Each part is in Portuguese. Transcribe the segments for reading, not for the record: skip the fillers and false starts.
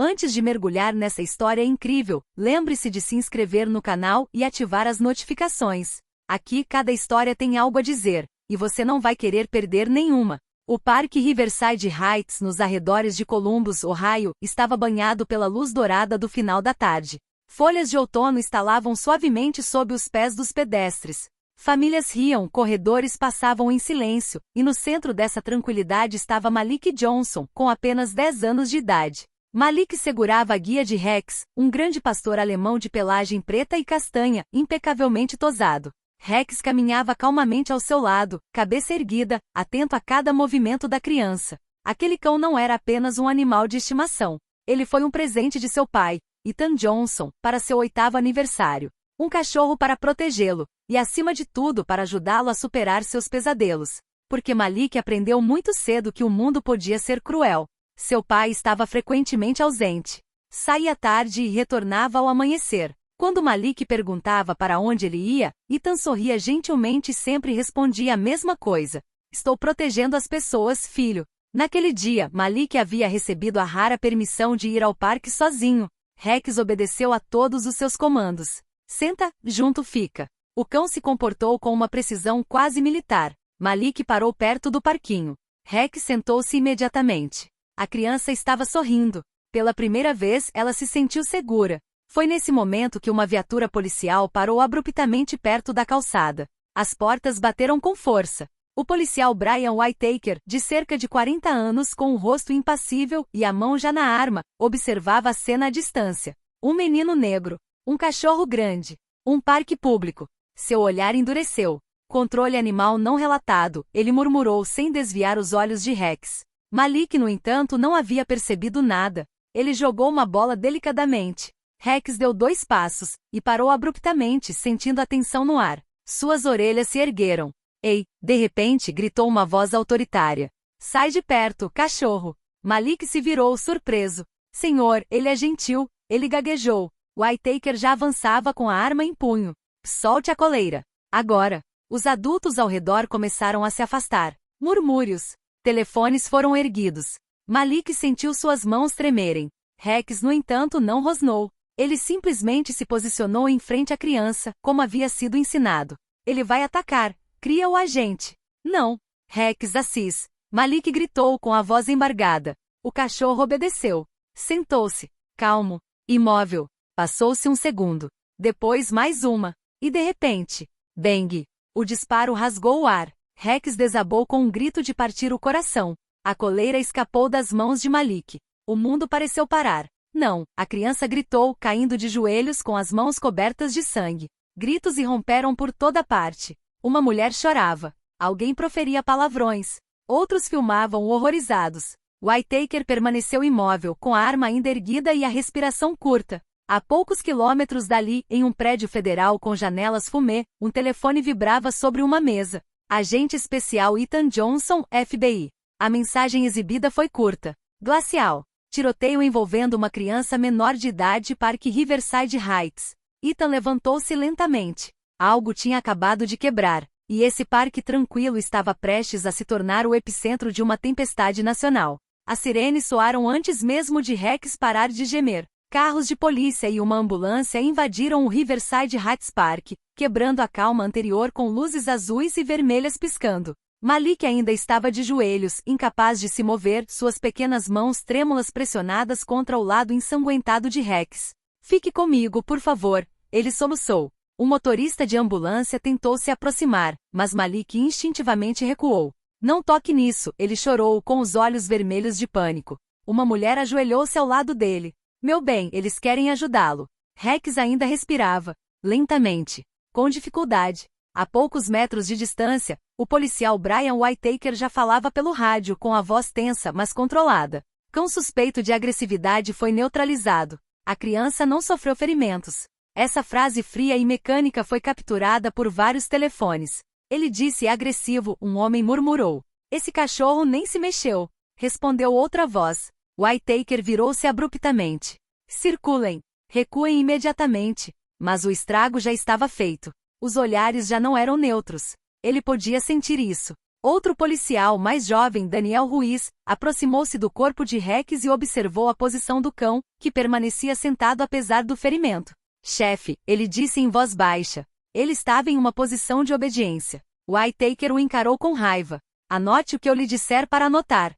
Antes de mergulhar nessa história incrível, lembre-se de se inscrever no canal e ativar as notificações. Aqui cada história tem algo a dizer, e você não vai querer perder nenhuma. O Parque Riverside Heights, nos arredores de Columbus, Ohio, estava banhado pela luz dourada do final da tarde. Folhas de outono estalavam suavemente sob os pés dos pedestres. Famílias riam, corredores passavam em silêncio, e no centro dessa tranquilidade estava Malik Johnson, com apenas 10 anos de idade. Malik segurava a guia de Rex, um grande pastor alemão de pelagem preta e castanha, impecavelmente tosado. Rex caminhava calmamente ao seu lado, cabeça erguida, atento a cada movimento da criança. Aquele cão não era apenas um animal de estimação. Ele foi um presente de seu pai, Ethan Johnson, para seu 8º aniversário. Um cachorro para protegê-lo, e acima de tudo para ajudá-lo a superar seus pesadelos. Porque Malik aprendeu muito cedo que o mundo podia ser cruel. Seu pai estava frequentemente ausente. Saía tarde e retornava ao amanhecer. Quando Malik perguntava para onde ele ia, Ethan sorria gentilmente e sempre respondia a mesma coisa. Estou protegendo as pessoas, filho. Naquele dia, Malik havia recebido a rara permissão de ir ao parque sozinho. Rex obedeceu a todos os seus comandos. Senta, junto fica. O cão se comportou com uma precisão quase militar. Malik parou perto do parquinho. Rex sentou-se imediatamente. A criança estava sorrindo. Pela primeira vez, ela se sentiu segura. Foi nesse momento que uma viatura policial parou abruptamente perto da calçada. As portas bateram com força. O policial Brian Whittaker, de cerca de 40 anos, com o rosto impassível e a mão já na arma, observava a cena à distância. Um menino negro. Um cachorro grande. Um parque público. Seu olhar endureceu. Controle animal não relatado, ele murmurou sem desviar os olhos de Rex. Malik, no entanto, não havia percebido nada. Ele jogou uma bola delicadamente. Rex deu 2 passos, e parou abruptamente, sentindo a tensão no ar. Suas orelhas se ergueram. Ei! De repente, gritou uma voz autoritária. Sai de perto, cachorro! Malik se virou surpreso. Senhor, ele é gentil, ele gaguejou. Whittaker já avançava com a arma em punho. Solte a coleira. Agora. Os adultos ao redor começaram a se afastar. Murmúrios. Telefones foram erguidos. Malik sentiu suas mãos tremerem. Rex, no entanto, não rosnou. Ele simplesmente se posicionou em frente à criança, como havia sido ensinado. Ele vai atacar. Cria o agente. Não. Rex Assis. Malik gritou com a voz embargada. O cachorro obedeceu. Sentou-se. Calmo. Imóvel. Passou-se um segundo. Depois mais uma. E de repente. Bang. O disparo rasgou o ar. Rex desabou com um grito de partir o coração. A coleira escapou das mãos de Malik. O mundo pareceu parar. Não, a criança gritou, caindo de joelhos com as mãos cobertas de sangue. Gritos irromperam por toda parte. Uma mulher chorava. Alguém proferia palavrões. Outros filmavam horrorizados. Whittaker permaneceu imóvel, com a arma ainda erguida e a respiração curta. A poucos quilômetros dali, em um prédio federal com janelas fumê, um telefone vibrava sobre uma mesa. Agente especial Ethan Johnson, FBI. A mensagem exibida foi curta. Glacial. Tiroteio envolvendo uma criança menor de idade, Parque Riverside Heights. Ethan levantou-se lentamente. Algo tinha acabado de quebrar, e esse parque tranquilo estava prestes a se tornar o epicentro de uma tempestade nacional. As sirenes soaram antes mesmo de Rex parar de gemer. Carros de polícia e uma ambulância invadiram o Riverside Heights Park, quebrando a calma anterior com luzes azuis e vermelhas piscando. Malik ainda estava de joelhos, incapaz de se mover, suas pequenas mãos trêmulas pressionadas contra o lado ensanguentado de Rex. Fique comigo, por favor, ele soluçou. O motorista de ambulância tentou se aproximar, mas Malik instintivamente recuou. Não toque nisso, ele chorou com os olhos vermelhos de pânico. Uma mulher ajoelhou-se ao lado dele. Meu bem, eles querem ajudá-lo. Rex ainda respirava, lentamente, com dificuldade. A poucos metros de distância, o policial Brian Whittaker já falava pelo rádio com a voz tensa mas controlada. Cão suspeito de agressividade foi neutralizado. A criança não sofreu ferimentos. Essa frase fria e mecânica foi capturada por vários telefones. Ele disse agressivo, um homem murmurou. Esse cachorro nem se mexeu. Respondeu outra voz. Whittaker virou-se abruptamente. Circulem. Recuem imediatamente. Mas o estrago já estava feito. Os olhares já não eram neutros. Ele podia sentir isso. Outro policial mais jovem, Daniel Ruiz, aproximou-se do corpo de Rex e observou a posição do cão, que permanecia sentado apesar do ferimento. Chefe, ele disse em voz baixa. Ele estava em uma posição de obediência. Whittaker o encarou com raiva. Anote o que eu lhe disser para anotar.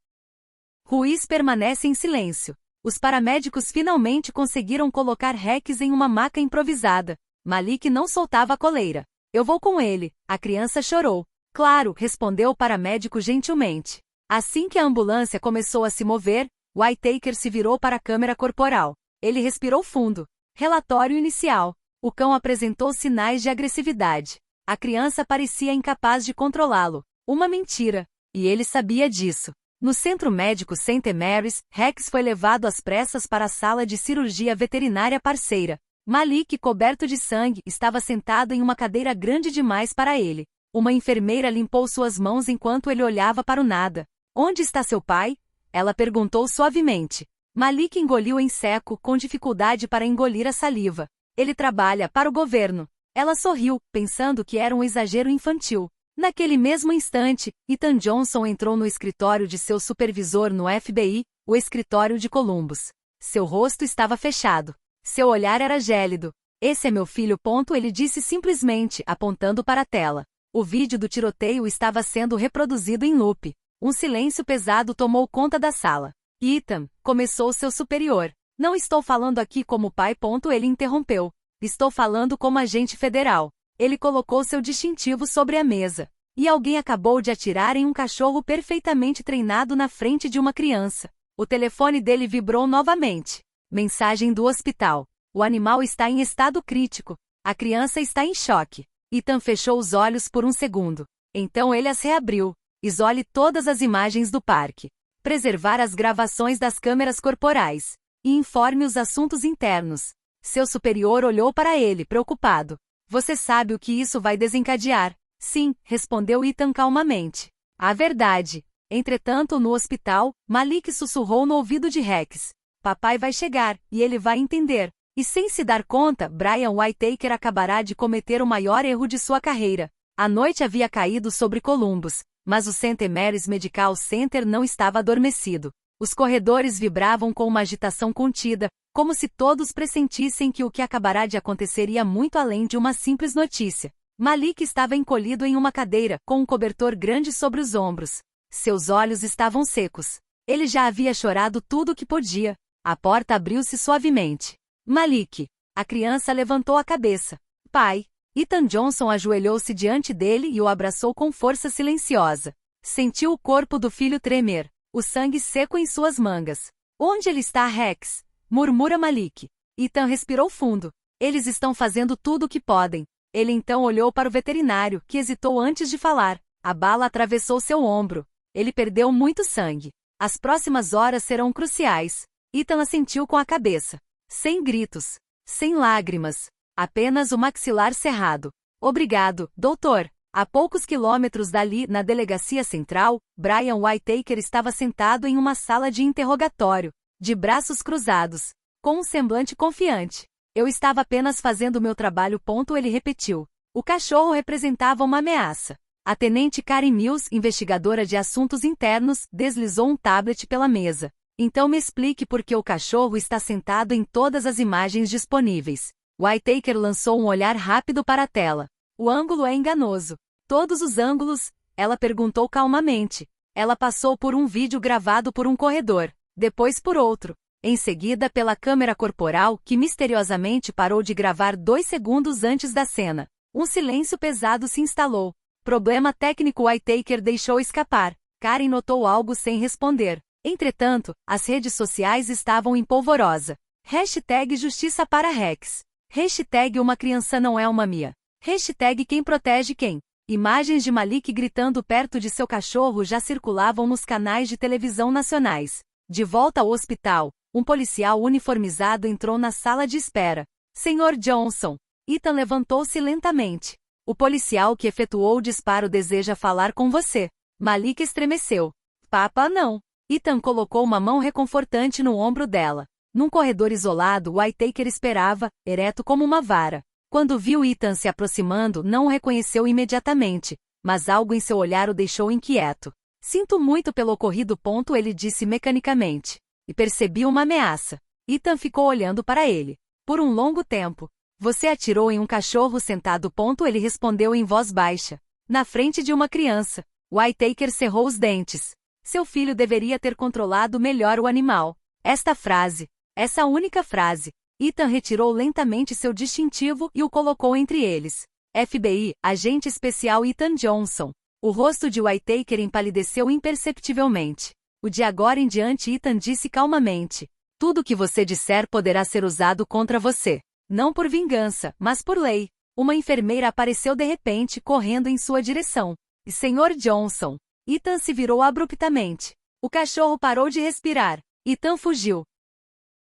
Ruiz permanece em silêncio. Os paramédicos finalmente conseguiram colocar Rex em uma maca improvisada. Malik não soltava a coleira. Eu vou com ele. A criança chorou. Claro, respondeu o paramédico gentilmente. Assim que a ambulância começou a se mover, Whittaker se virou para a câmera corporal. Ele respirou fundo. Relatório inicial. O cão apresentou sinais de agressividade. A criança parecia incapaz de controlá-lo. Uma mentira. E ele sabia disso. No centro médico St. Mary's, Rex foi levado às pressas para a sala de cirurgia veterinária parceira. Malik, coberto de sangue, estava sentado em uma cadeira grande demais para ele. Uma enfermeira limpou suas mãos enquanto ele olhava para o nada. Onde está seu pai? Ela perguntou suavemente. Malik engoliu em seco, com dificuldade para engolir a saliva. Ele trabalha para o governo. Ela sorriu, pensando que era um exagero infantil. Naquele mesmo instante, Ethan Johnson entrou no escritório de seu supervisor no FBI, o escritório de Columbus. Seu rosto estava fechado. Seu olhar era gélido. Esse é meu filho. Ele disse simplesmente, apontando para a tela. O vídeo do tiroteio estava sendo reproduzido em loop. Um silêncio pesado tomou conta da sala. Ethan, começou seu superior. Não estou falando aqui como pai. Ele interrompeu. Estou falando como agente federal. Ele colocou seu distintivo sobre a mesa. E alguém acabou de atirar em um cachorro perfeitamente treinado na frente de uma criança. O telefone dele vibrou novamente. Mensagem do hospital. O animal está em estado crítico. A criança está em choque. Ethan fechou os olhos por um segundo. Então ele as reabriu. Isole todas as imagens do parque. Preservar as gravações das câmeras corporais. E informe os assuntos internos. Seu superior olhou para ele, preocupado. Você sabe o que isso vai desencadear? Sim, respondeu Ethan calmamente. A verdade. Entretanto, no hospital, Malik sussurrou no ouvido de Rex. Papai vai chegar, e ele vai entender. E sem se dar conta, Brian Whittaker acabará de cometer o maior erro de sua carreira. A noite havia caído sobre Columbus, mas o St. Mary's Medical Center não estava adormecido. Os corredores vibravam com uma agitação contida, como se todos pressentissem que o que acabará de acontecer ia muito além de uma simples notícia. Malik estava encolhido em uma cadeira, com um cobertor grande sobre os ombros. Seus olhos estavam secos. Ele já havia chorado tudo o que podia. A porta abriu-se suavemente. Malik. A criança levantou a cabeça. Pai. Ethan Johnson ajoelhou-se diante dele e o abraçou com força silenciosa. Sentiu o corpo do filho tremer, o sangue seco em suas mangas. Onde ele está, Rex? Murmura Malik. Ethan respirou fundo. Eles estão fazendo tudo o que podem. Ele então olhou para o veterinário, que hesitou antes de falar. A bala atravessou seu ombro. Ele perdeu muito sangue. As próximas horas serão cruciais. Ethan assentiu com a cabeça. Sem gritos. Sem lágrimas. Apenas o maxilar cerrado. Obrigado, doutor. A poucos quilômetros dali, na delegacia central, Brian Whittaker estava sentado em uma sala de interrogatório, de braços cruzados, com um semblante confiante. Eu estava apenas fazendo meu trabalho. Ele repetiu. O cachorro representava uma ameaça. A tenente Karen Mills, investigadora de assuntos internos, deslizou um tablet pela mesa. Então me explique por que o cachorro está sentado em todas as imagens disponíveis. Whittaker lançou um olhar rápido para a tela. O ângulo é enganoso. Todos os ângulos? Ela perguntou calmamente. Ela passou por um vídeo gravado por um corredor, depois por outro. Em seguida pela câmera corporal, que misteriosamente parou de gravar 2 segundos antes da cena. Um silêncio pesado se instalou. Problema técnico. Whittaker deixou escapar. Karen notou algo sem responder. Entretanto, as redes sociais estavam em polvorosa. Hashtag Justiça para Rex. Hashtag Uma criança não é uma Mia. Hashtag Quem protege quem. Imagens de Malik gritando perto de seu cachorro já circulavam nos canais de televisão nacionais. De volta ao hospital, um policial uniformizado entrou na sala de espera. Senhor Johnson. Ethan levantou-se lentamente. O policial que efetuou o disparo deseja falar com você. Malik estremeceu. Papa, não. Ethan colocou uma mão reconfortante no ombro dela. Num corredor isolado, Whittaker esperava, ereto como uma vara. Quando viu Ethan se aproximando, não o reconheceu imediatamente. mas algo em seu olhar o deixou inquieto. Sinto muito pelo ocorrido. Ele disse mecanicamente. E percebi uma ameaça. Ethan ficou olhando para ele. Por um longo tempo. Você atirou em um cachorro sentado. Ele respondeu em voz baixa. Na frente de uma criança. Whittaker cerrou os dentes. Seu filho deveria ter controlado melhor o animal. Essa única frase. Ethan retirou lentamente seu distintivo e o colocou entre eles. FBI, agente especial Ethan Johnson. O rosto de Whittaker empalideceu imperceptivelmente. De agora em diante, Ethan disse calmamente. Tudo o que você disser poderá ser usado contra você. Não por vingança, mas por lei. Uma enfermeira apareceu de repente, correndo em sua direção. Sr. Johnson. Ethan se virou abruptamente. O cachorro parou de respirar. Ethan fugiu.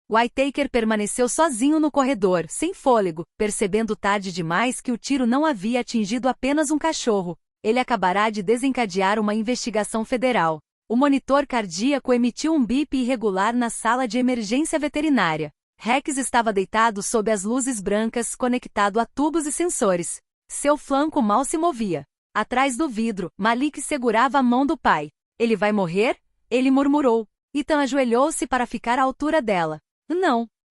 Whittaker permaneceu sozinho no corredor, sem fôlego, percebendo tarde demais que o tiro não havia atingido apenas um cachorro. Ele acabará de desencadear uma investigação federal. O monitor cardíaco emitiu um bip irregular na sala de emergência veterinária. Rex estava deitado sob as luzes brancas, conectado a tubos e sensores. Seu flanco mal se movia. Atrás do vidro, Malik segurava a mão do pai. Ele vai morrer? Ele murmurou. Ethan ajoelhou-se para ficar à altura dela.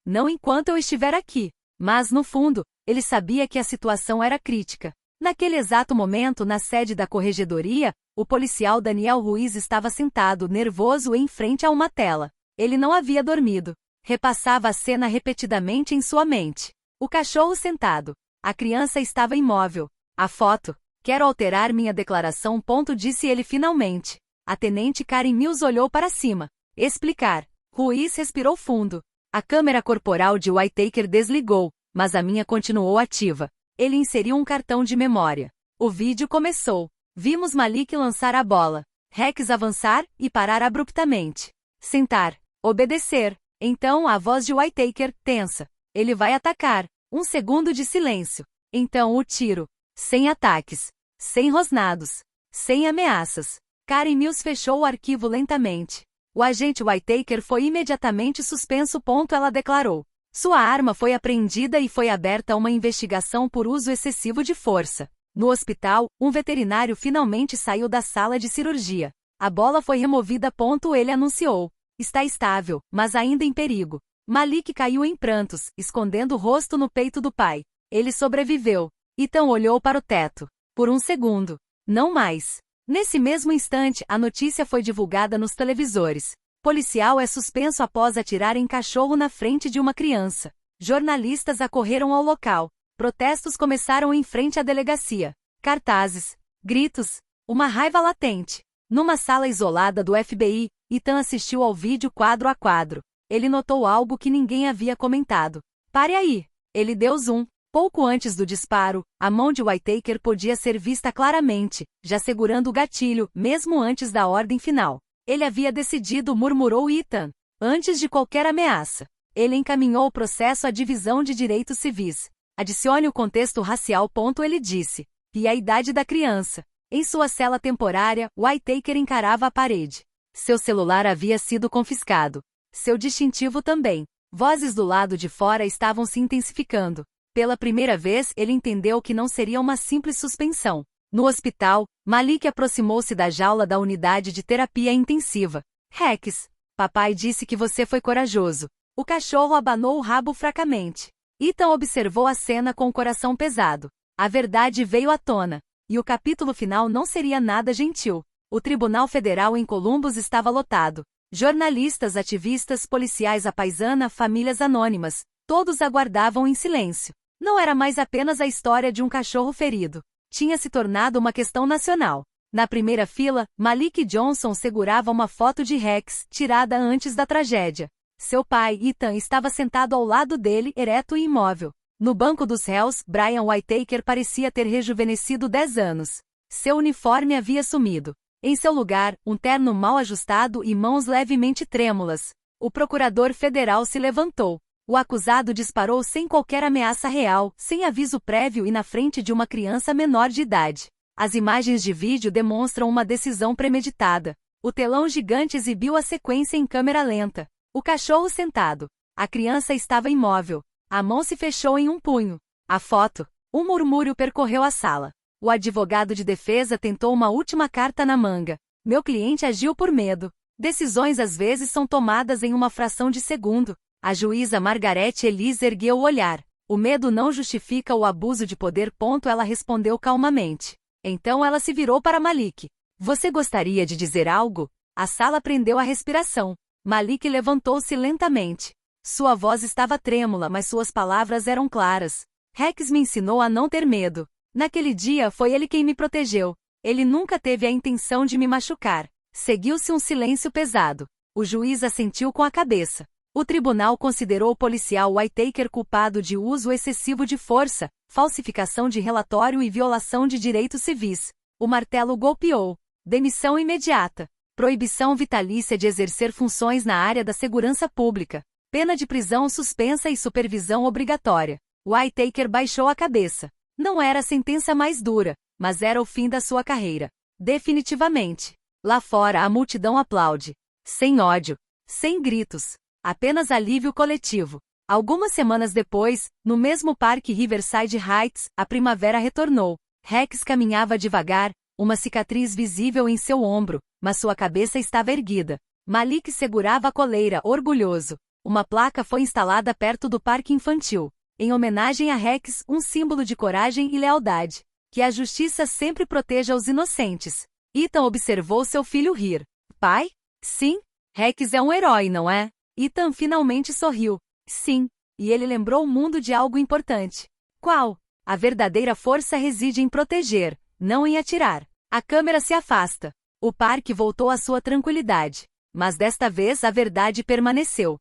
Não enquanto eu estiver aqui. Mas, no fundo, ele sabia que a situação era crítica. Naquele exato momento, na sede da corregedoria, o policial Daniel Ruiz estava sentado, nervoso, em frente a uma tela. Ele não havia dormido. Repassava a cena repetidamente em sua mente. O cachorro sentado. A criança estava imóvel. A foto. Quero alterar minha declaração. Disse ele finalmente. A tenente Karen Mills olhou para cima. Explicar. Ruiz respirou fundo. A câmera corporal de Whittaker desligou, mas a minha continuou ativa. Ele inseriu um cartão de memória. O vídeo começou. Vimos Malik lançar a bola. Rex avançar e parar abruptamente. Sentar. Obedecer. Então a voz de Whittaker, tensa. Ele vai atacar. Um segundo de silêncio. Então o tiro. Sem ataques. Sem rosnados. Sem ameaças. Karen Mills fechou o arquivo lentamente. O agente Whittaker foi imediatamente suspenso. Ela declarou. Sua arma foi apreendida e foi aberta uma investigação por uso excessivo de força. No hospital, um veterinário finalmente saiu da sala de cirurgia. A bola foi removida. Ele anunciou. Está estável, mas ainda em perigo. Malik caiu em prantos, escondendo o rosto no peito do pai. Ele sobreviveu. Ethan olhou para o teto. Por um segundo. Não mais. Nesse mesmo instante, a notícia foi divulgada nos televisores. Policial é suspenso após atirar em cachorro na frente de uma criança. Jornalistas acorreram ao local. Protestos começaram em frente à delegacia. Cartazes. Gritos. Uma raiva latente. Numa sala isolada do FBI, Ethan assistiu ao vídeo quadro a quadro. Ele notou algo que ninguém havia comentado. Pare aí. Ele deu zoom. Pouco antes do disparo, a mão de Whittaker podia ser vista claramente, já segurando o gatilho, mesmo antes da ordem final. Ele havia decidido, murmurou Ethan. Antes de qualquer ameaça. Ele encaminhou o processo à divisão de direitos civis. Adicione o contexto racial. Ele disse. E a idade da criança. Em sua cela temporária, Whittaker encarava a parede. Seu celular havia sido confiscado. Seu distintivo também. Vozes do lado de fora estavam se intensificando. Pela primeira vez, ele entendeu que não seria uma simples suspensão. No hospital, Malik aproximou-se da jaula da unidade de terapia intensiva. Rex, papai disse que você foi corajoso. O cachorro abanou o rabo fracamente. Ethan observou a cena com o coração pesado. A verdade veio à tona. E o capítulo final não seria nada gentil. O Tribunal Federal em Columbus estava lotado. Jornalistas, ativistas, policiais à paisana, famílias anônimas. Todos aguardavam em silêncio. Não era mais apenas a história de um cachorro ferido. Tinha se tornado uma questão nacional. Na primeira fila, Malik Johnson segurava uma foto de Rex, tirada antes da tragédia. Seu pai, Ethan, estava sentado ao lado dele, ereto e imóvel. No banco dos réus, Brian Whittaker parecia ter rejuvenescido 10 anos. Seu uniforme havia sumido. Em seu lugar, um terno mal ajustado e mãos levemente trêmulas. O procurador federal se levantou. O acusado disparou sem qualquer ameaça real, sem aviso prévio e na frente de uma criança menor de idade. As imagens de vídeo demonstram uma decisão premeditada. O telão gigante exibiu a sequência em câmera lenta. O cachorro sentado. A criança estava imóvel. A mão se fechou em um punho. A foto. Um murmúrio percorreu a sala. O advogado de defesa tentou uma última carta na manga. Meu cliente agiu por medo. Decisões às vezes são tomadas em uma fração de segundo. A juíza Margaret Elise ergueu o olhar. O medo não justifica o abuso de poder. Ela respondeu calmamente. Então ela se virou para Malik. Você gostaria de dizer algo? A sala prendeu a respiração. Malik levantou-se lentamente. Sua voz estava trêmula, mas suas palavras eram claras. Rex me ensinou a não ter medo. Naquele dia foi ele quem me protegeu. Ele nunca teve a intenção de me machucar. Seguiu-se um silêncio pesado. O juiz assentiu com a cabeça. O tribunal considerou o policial Whittaker culpado de uso excessivo de força, falsificação de relatório e violação de direitos civis. O martelo golpeou. Demissão imediata. Proibição vitalícia de exercer funções na área da segurança pública. Pena de prisão suspensa e supervisão obrigatória. Whittaker baixou a cabeça. Não era a sentença mais dura, mas era o fim da sua carreira. Definitivamente. Lá fora a multidão aplaude. Sem ódio. Sem gritos. Apenas alívio coletivo. Algumas semanas depois, no mesmo parque Riverside Heights, a primavera retornou. Rex caminhava devagar, uma cicatriz visível em seu ombro, mas sua cabeça estava erguida. Malik segurava a coleira, orgulhoso. Uma placa foi instalada perto do parque infantil. Em homenagem a Rex, um símbolo de coragem e lealdade. Que a justiça sempre proteja os inocentes. Ethan observou seu filho rir. Pai? Sim. Rex é um herói, não é? Ethan finalmente sorriu. Sim. E ele lembrou o mundo de algo importante. Qual? A verdadeira força reside em proteger, não em atirar. A câmera se afasta. O parque voltou à sua tranquilidade. Mas desta vez a verdade permaneceu.